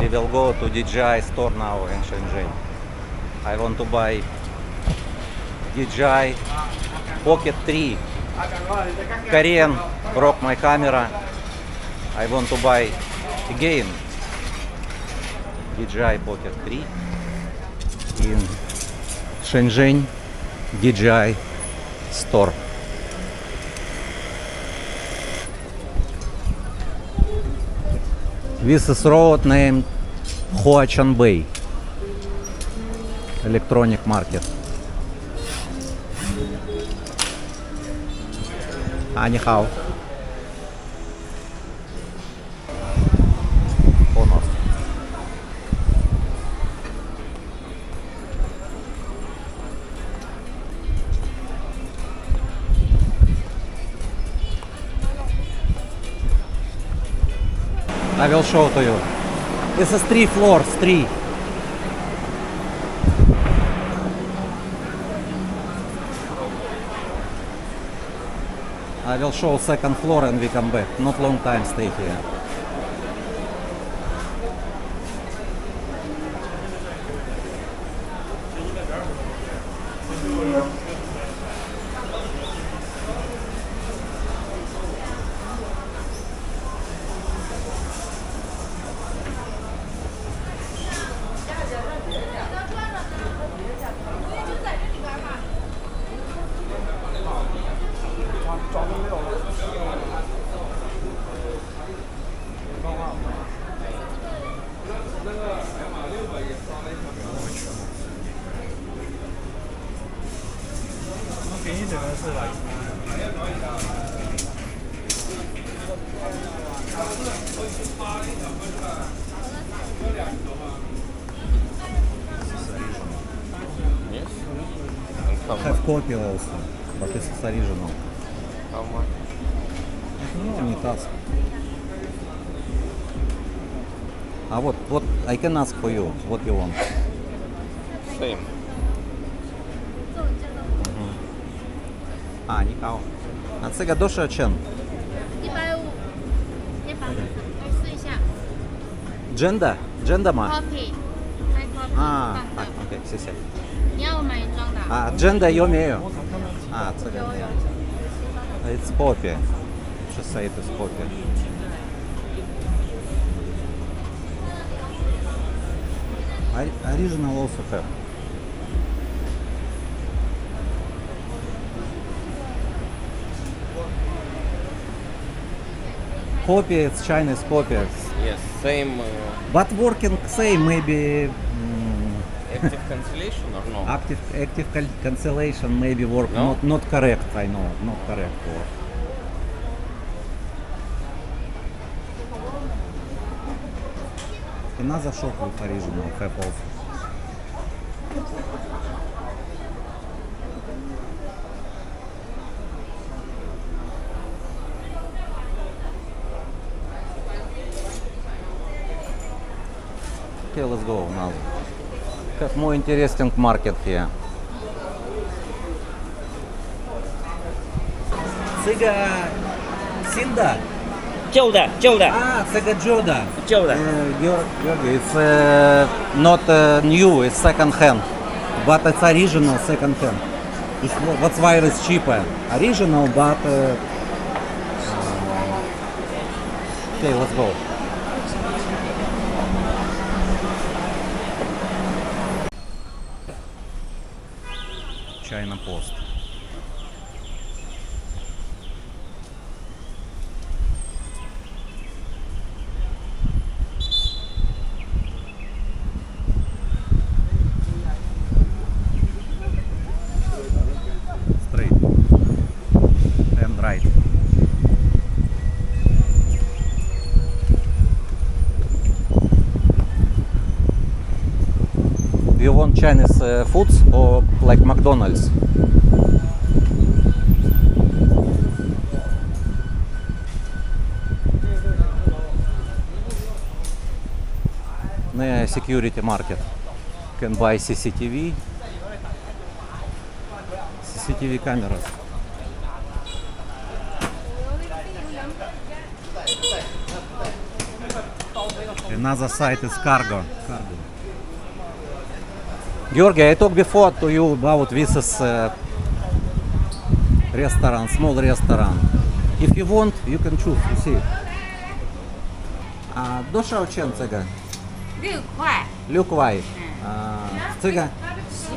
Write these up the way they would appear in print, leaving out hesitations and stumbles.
We will go to DJI store now in Shenzhen. I want to buy DJI Pocket 3. Korean broke my camera. I want to buy again DJI Pocket 3 in Shenzhen DJI store. This is road named Huaqiangbei Electronic Market. Нихао. Понос. I will show to you. This is 3 floors, 3. I will show second floor and we come back. Not long time stay here. Yes. And how Have much? copy also, but this is original. How much? Ну, унитаз. А вот, I can ask for you, what you want. Same. 你好。这个多少钱150，要把来试一下。 ？Gender 吗？ Copy，开 copy，放так, 的。 окей, 谢谢。你要买装的。Gender 有没有？这个有没有。有。 It's copy. She say it is copy. Original also have. Copy, it's Chinese copy. Yes. Same But working same, maybe active cancellation or no? active cancellation maybe work No? not correct, I know, not correct work. Another shop with original have also. Okay, let's go now. Have more interesting market here. Цига Синда. 旧的，旧的， Циga Joda. 旧的。 It's not new, it's second hand. But it's original second hand. That's why it's cheaper. Original, but... Okay, let's go. China Post. Straight and right. Do you want Chinese foods or like McDonald's? Security market. Can buy CCTV cameras. Another side is cargo. Georgi, I talked before to you about this is restaurant, small restaurant. If you want, you can choose. You see. 多少钱这个6块， ？6块。这个10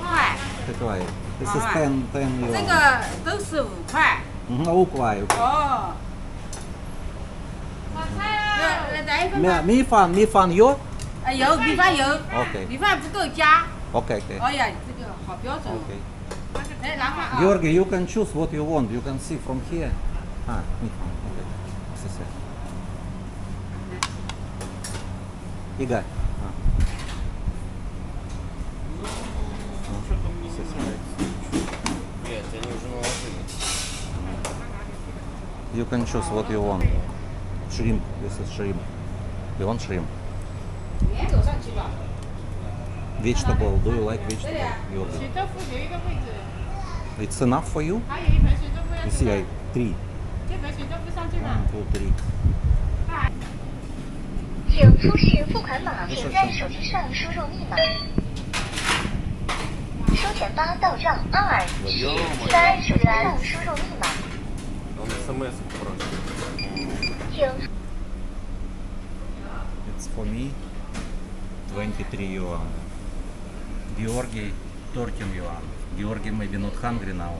块， 10块。This is 10 这 yuan. 个都是5块。 5块。哦。来一份吗？米饭有有，米饭有。 OK 米饭不够加。 ？OK. 哎呀，这个好标准。 OK. 来拿饭啊。 Georgi, you can choose what you want. You can see from here.米饭。OK. This is it. Игорь. Что-то мне не нравится. Блять, они уже наложили. You can choose what you want. Shrimp. This is shrimp. You want shrimp? 你也走上去吧。 Vegetable. Do you like vegetable? Georgi? 水豆腐有一个位置， It's enough for you? 还有一盆水豆腐要 You 吃 see, 吗 I 3. 这盆水豆腐上去 1, 吗？ 2, 3. 请出示付款码，请在手机上输入密码。收钱吧到账2、7、在手机上输入密码。 Он смс просит. 请 It's for me. 23 yuan. Georgi, 13 yuan. Georgi maybe not hungry now.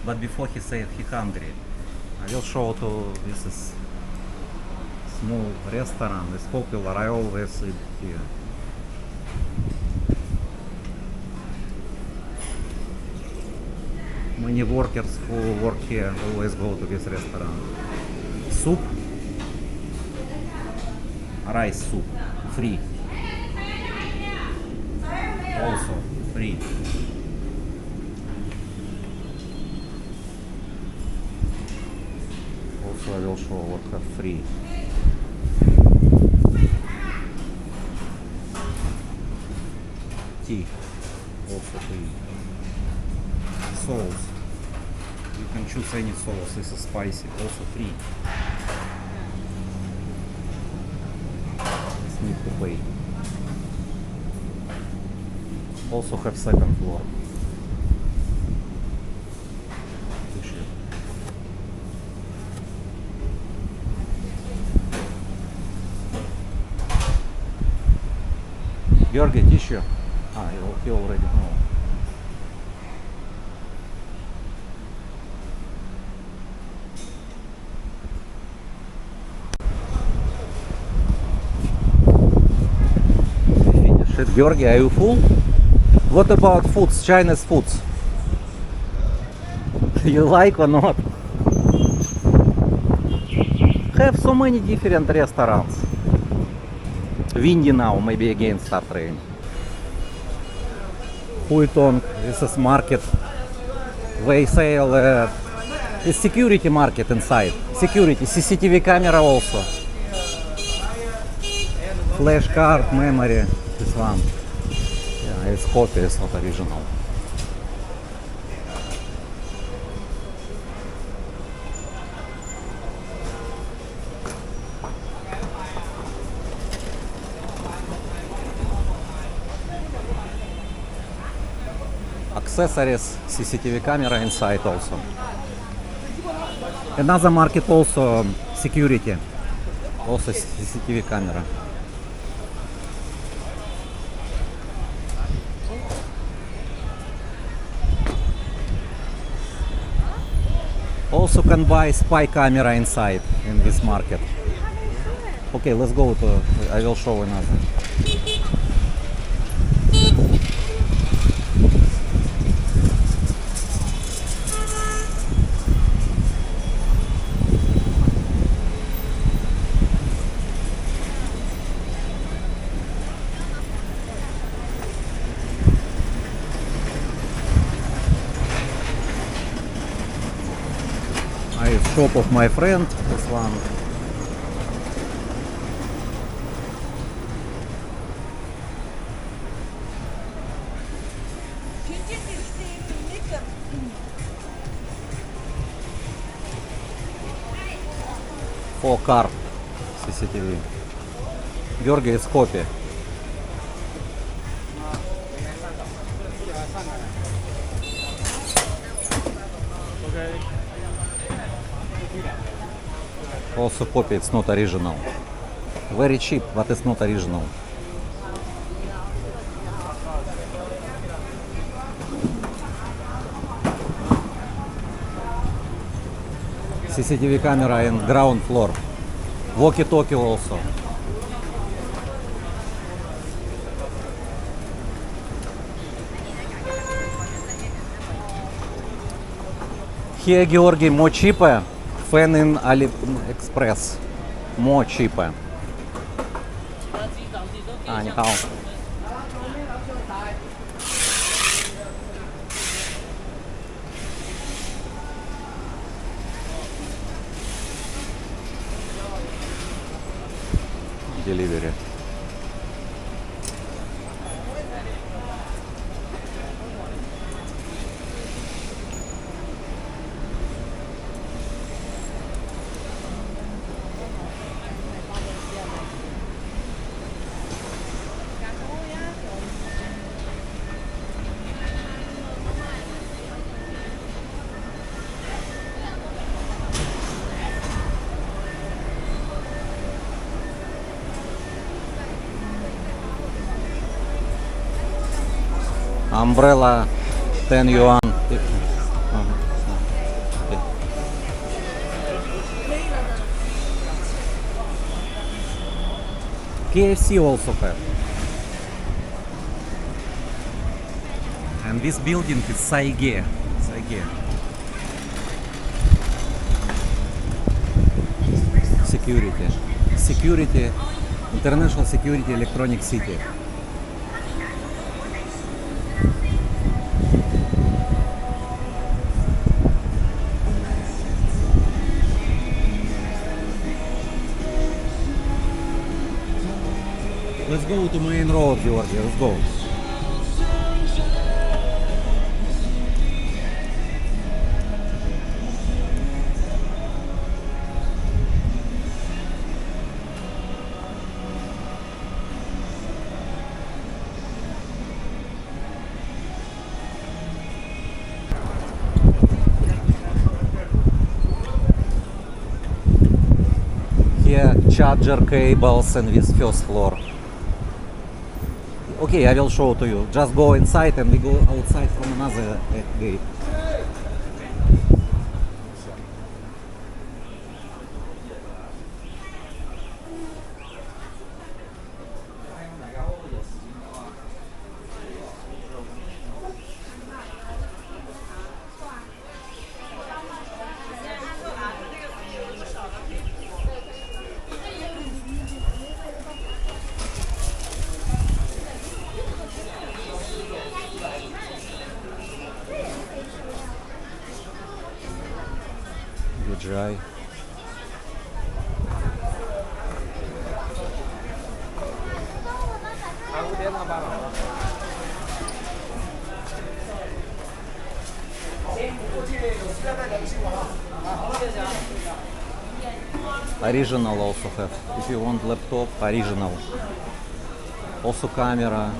But before he said he hungry. I will show to this is small restaurant. It's popular. I always eat here. Many workers who work here always go to this restaurant. Soup, rice soup, free. Also free. Also I will show what have free. Tea, also free. Sauce. You can choose any sauce. This is spicy. Also free. Just need to pay. Also have second floor. Tissue. Georgi, tissue. He already know. Finish it. Georgi, are you full? What about foods, Chinese foods? You like or not? Have so many different restaurants. Windy now, maybe again start raining. Huitong, this is market. They sell a security market inside. Security, CCTV camera also. Flash card, memory, this one. Yeah, it's copy, it's not original. Accessories, CCTV camera inside also. Another market also security, also CCTV camera. Also can buy spy camera inside in this market. Okay, let's go to, I will show another. Shop of my friend, this one. For car CCTV. Георгий из Хопи. Also Poppy, it's not original. Very cheap, but it's not original. CCTV camera in ground floor. Walkie-talkie also. Here, Georgi, more cheaper. Fan in AliExpress. More cheaper. 啊，你好。Delivery. Umbrella 10 yuan. KFC also have. And this building is Saige. Saige. Security. Security. International Security Electronic City. Let's go to main road, Georgi. Let's go. Here, charger cables and this first floor. Okay, I will show to you. Just go inside and we go outside from another gate. Dry. Original also have. If you want laptop, original. Also camera.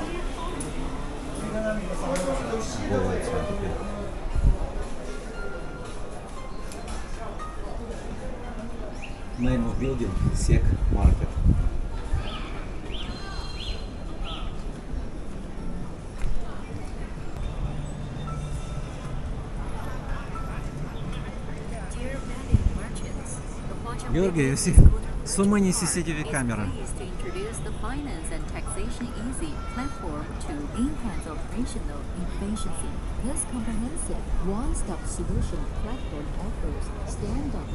Name of building, Sek Market. Georgi, you see so many CCTV cameras. To introduce the finance and taxation easy platform to enhance operational efficiency. This comprehensive one-stop solution platform offers stand-up